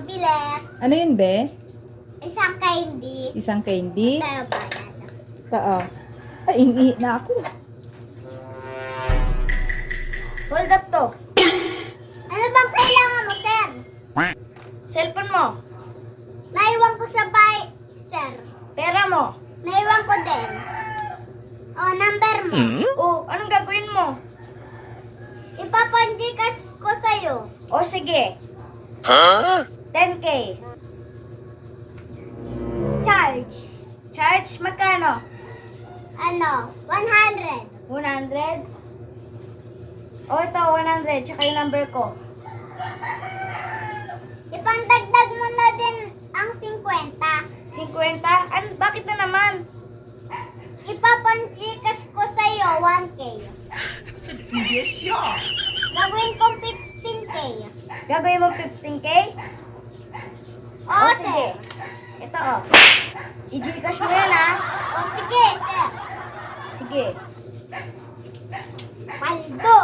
bilet. Ano yun, be? Isang candy. Isang candy? Tayo ba? Oo. Ay, inihi na ako. Hold up to. Ano bang kailangan mo, sir? Cellphone mo. Naiwan ko sa bahay, sir. Pera mo. Naiwan ko din. O, number mo. Oh, anong gagawin mo? Ipapanjikas ko sa'yo. O sige. 10K. Charge. Charge, magkano? Ano? 100. 100? O ito, 100. Tsaka yung number ko. Ipandagdag mo na din ang 50. 50? Bakit na naman? Ipapanjikas ko sa'yo 1K. Gagawin kong 15K. Gagawin mo 15K? O, O sir. sige. Ito o. I-Gcash mo yan ha. O, sige, sir. Sige. Paldo.